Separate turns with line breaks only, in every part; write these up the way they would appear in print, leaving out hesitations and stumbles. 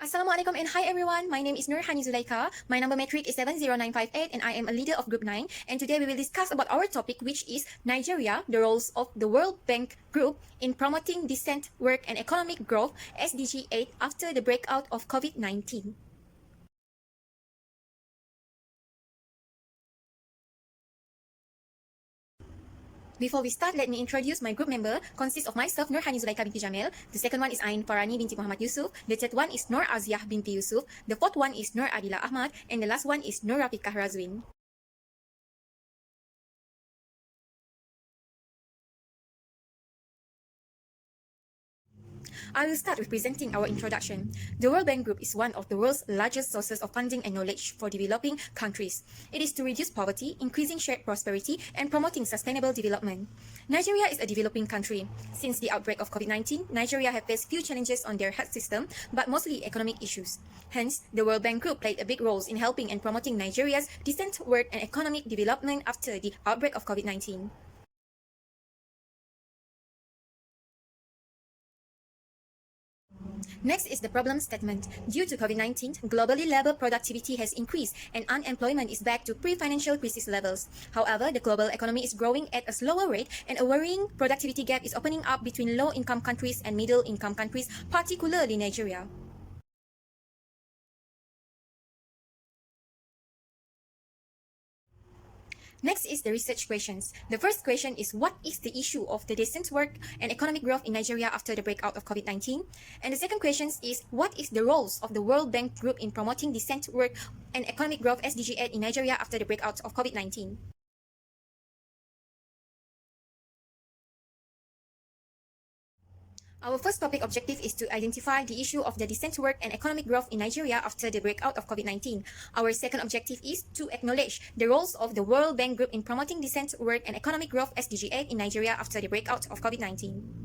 Assalamualaikum and hi everyone. My name is Nur Zulaika. My number metric is 70958 and I am a leader of Group 9. And today we will discuss about our topic, which is Nigeria, the roles of the World Bank Group in promoting decent work and economic growth (SDG 8) after the breakout of COVID-19. Before we start, let me introduce my group member. Consists of myself, Nur Zulaika Binti Jamel. The second one is Faranee Binti Mohamad Yusuf. The third one is Nur Aziah Binti Yusuf. The fourth one is Nur Adila Ahmad. And the last one is Nur Rapheqah Radzwin. I will start with presenting our introduction. The World Bank Group is one of the world's largest sources of funding and knowledge for developing countries. It is to reduce poverty, increasing shared prosperity, and promoting sustainable development. Nigeria is a developing country. Since the outbreak of COVID-19, Nigeria has faced few challenges on their health system, but mostly economic issues. Hence, the World Bank Group played a big role in helping and promoting Nigeria's decent work and economic development after the outbreak of COVID-19. Next is the problem statement. Due to COVID-19, globally labor productivity has increased and unemployment is back to pre-financial crisis levels. However, the global economy is growing at a slower rate and a worrying productivity gap is opening up between low-income countries and middle-income countries, particularly Nigeria. Next is the research questions. The first question is, what is the issue of the decent work and economic growth in Nigeria after the breakout of COVID-19? And the second question is, what is the roles of the World Bank Group in promoting decent work and economic growth (SDG 8) in Nigeria after the breakout of COVID-19? Our first topic objective is to identify the issue of the decent work and economic growth in Nigeria after the breakout of COVID-19. Our second objective is to acknowledge the roles of the World Bank Group in promoting decent work and economic growth (SDG 8) in Nigeria after the breakout of COVID-19.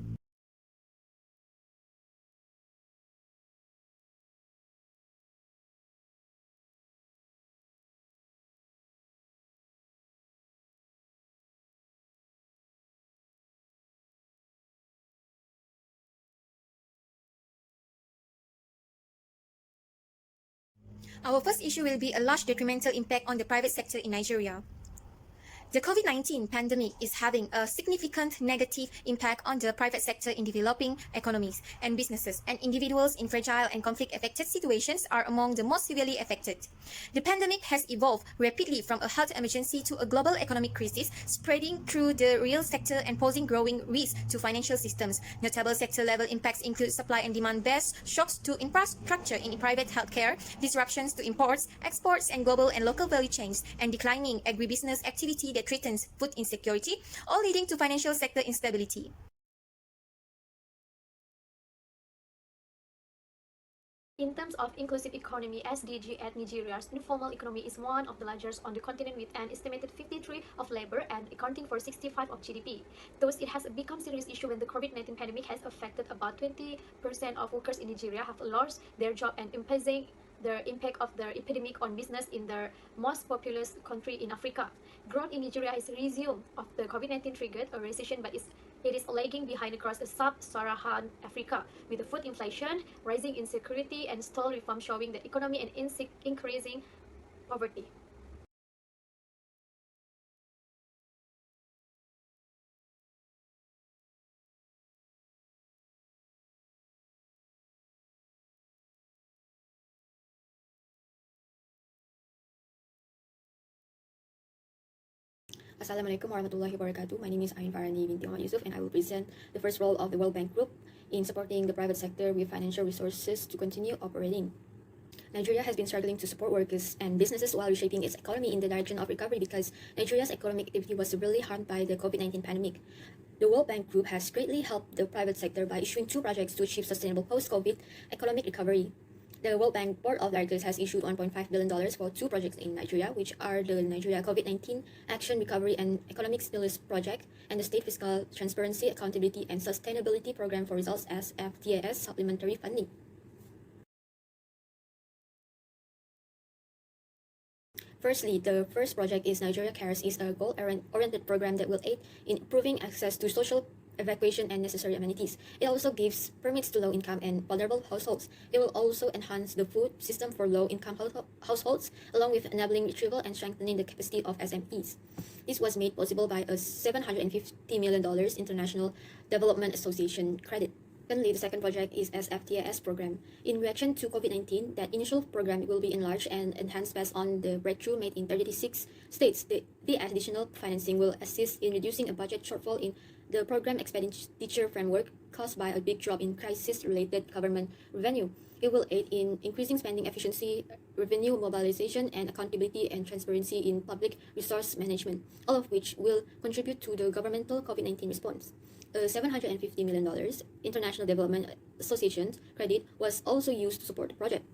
Our first issue will be a large detrimental impact on the private sector in Nigeria. The COVID-19 pandemic is having a significant negative impact on the private sector in developing economies and businesses, and individuals in fragile and conflict-affected situations are among the most severely affected. The pandemic has evolved rapidly from a health emergency to a global economic crisis, spreading through the real sector and posing growing risks to financial systems. Notable sector-level impacts include supply and demand-based shocks to infrastructure in private healthcare, disruptions to imports, exports, and global and local value chains, and declining agribusiness activity that threatens food insecurity, all leading to financial sector instability.
In terms of inclusive economy, SDG at Nigeria's informal economy is one of the largest on the continent with an estimated 53% of labor and accounting for 65% of GDP. Thus, it has become a serious issue when the COVID-19 pandemic has affected about 20% of workers in Nigeria have lost their job and imposing the impact of the epidemic on business in the most populous country in Africa. Growth in Nigeria has resumed after COVID-19 triggered a recession, but it is lagging behind across the sub-Saharan Africa, with the food inflation, rising insecurity, and stalled reform showing the economy and increasing poverty.
Assalamualaikum warahmatullahi wabarakatuh. My name is Faranee Binti Yusuf, and I will present the first role of the World Bank Group in supporting the private sector with financial resources to continue operating. Nigeria has been struggling to support workers and businesses while reshaping its economy in the direction of recovery because Nigeria's economic activity was severely harmed by the COVID-19 pandemic. The World Bank Group has greatly helped the private sector by issuing two projects to achieve sustainable post-COVID economic recovery. The World Bank Board of Directors has issued $1.5 billion for two projects in Nigeria, which are the Nigeria COVID-19 Action Recovery and Economic Stimulus Project and the State Fiscal Transparency, Accountability and Sustainability Program for Results as FTAS Supplementary Funding. Firstly, the first project is Nigeria Cares is a goal-oriented program that will aid in improving access to social evacuation and necessary amenities. It also gives permits to low-income and vulnerable households. It will also enhance the food system for low-income households, along with enabling retrieval and strengthening the capacity of SMEs. This was made possible by a $750 million International Development Association credit. Secondly, the second project is SFTAS program. In reaction to COVID-19, that initial program will be enlarged and enhanced based on the breakthrough made in 36 states. The additional financing will assist in reducing a budget shortfall in the program expenditure framework caused by a big drop in crisis-related government revenue. It will aid in increasing spending efficiency, revenue mobilization, and accountability and transparency in public resource management, all of which will contribute to the governmental COVID-19 response. A $750 million International Development Association credit was also used to support the project.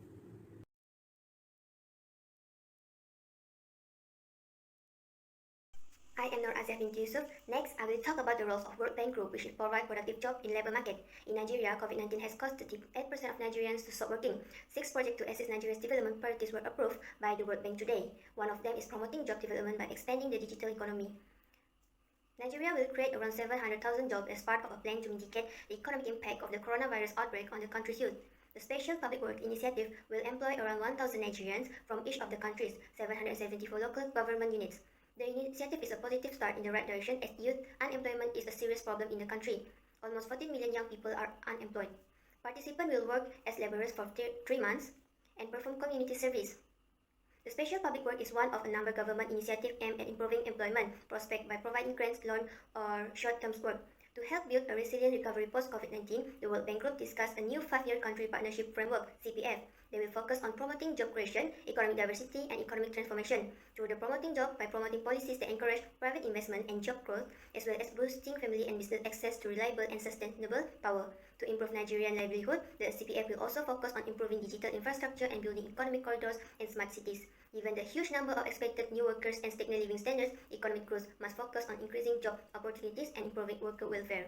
I am Nur Adila Ahmad Yussuf. Next, I will talk about the roles of World Bank Group, which provide productive jobs in labor market. In Nigeria, COVID-19 has caused 38% of Nigerians to stop working. 6 projects to assist Nigeria's development priorities were approved by the World Bank today. One of them is promoting job development by expanding the digital economy. Nigeria will create around 700,000 jobs as part of a plan to mitigate the economic impact of the coronavirus outbreak on the country's youth. The Special Public Work Initiative will employ around 1,000 Nigerians from each of the country's 774 local government units. The initiative is a positive start in the right direction as youth unemployment is a serious problem in the country. Almost 14 million young people are unemployed. Participants will work as laborers for 3 months and perform community service. The Special Public Work is one of a number of government initiatives aimed at improving employment prospects by providing grants, loans, or short-term work. To help build a resilient recovery post-COVID-19, the World Bank Group discussed a new 5-year country partnership framework, CPF. They will focus on promoting job creation, economic diversity, and economic transformation. Through the promoting job by promoting policies that encourage private investment and job growth, as well as boosting family and business access to reliable and sustainable power. To improve Nigerian livelihood, the CPF will also focus on improving digital infrastructure and building economic corridors and smart cities. Given the huge number of expected new workers and stagnant living standards, economic growth must focus on increasing job opportunities and improving worker welfare.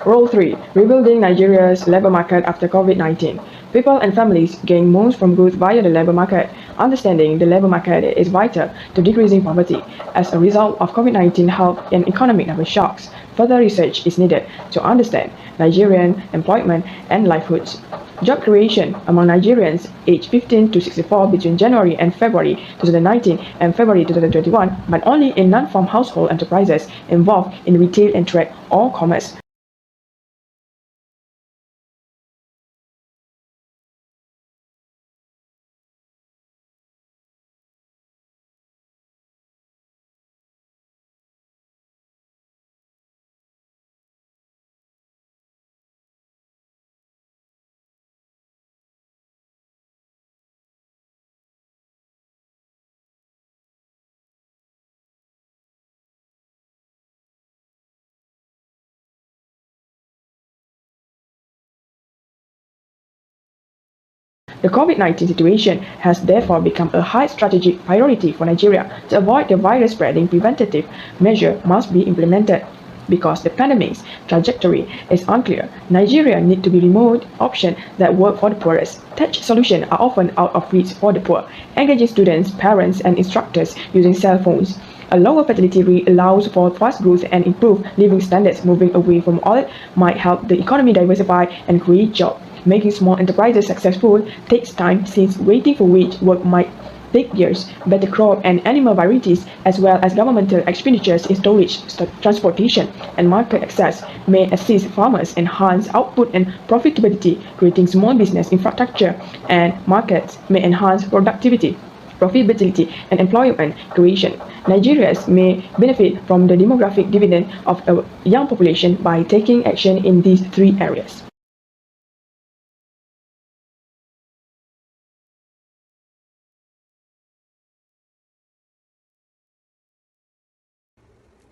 Role 3: Rebuilding Nigeria's labor market after COVID-19. People and families gain most from growth via the labor market. Understanding the labor market is vital to decreasing poverty as a result of COVID-19 health and economic shocks. Further research is needed to understand Nigerian employment and livelihoods. Job creation among Nigerians aged 15 to 64 between January and February 2019 and February 2021, but only in non-farm household enterprises involved in retail and trade or commerce. The COVID-19 situation has therefore become a high strategic priority for Nigeria. To avoid the virus spreading, preventative measures must be implemented. Because the pandemic's trajectory is unclear, Nigeria needs to be remote options that work for the poorest. Such solutions are often out of reach for the poor. Engaging students, parents, and instructors using cell phones. A lower fertility rate allows for fast growth and improved living standards. Moving away from oil might help the economy diversify and create jobs. Making small enterprises successful takes time since waiting for wage work might take years. Better crop and animal varieties as well as governmental expenditures in storage, transportation, and market access may assist farmers enhance output and profitability. Creating small business infrastructure and markets may enhance productivity. profitability, and employment creation. Nigerians may benefit from the demographic dividend of a young population by taking action in these three areas.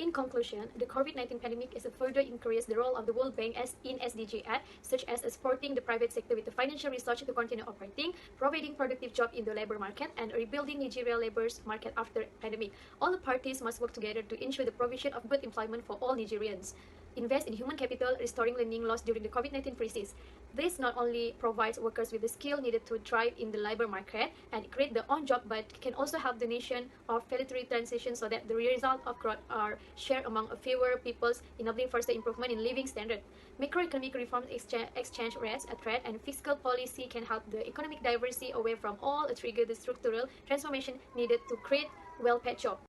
In conclusion, the COVID-19 pandemic has further increased the role of the World Bank in SDG 8, such as supporting the private sector with the financial resources to continue operating, providing productive jobs in the labor market, and rebuilding Nigeria labor's market after pandemic. All the parties must work together to ensure the provision of good employment for all Nigerians. Invest in human capital, restoring learning loss during the COVID-19 crisis. This not only provides workers with the skill needed to thrive in the labor market and create their own job, but can also help the nation of voluntary transition so that the result of growth are shared among fewer peoples, enabling further improvement in living standard. Macroeconomic reforms, exchange rates, trade, and fiscal policy can help the economic diversity away from all trigger the structural transformation needed to create well-paid jobs.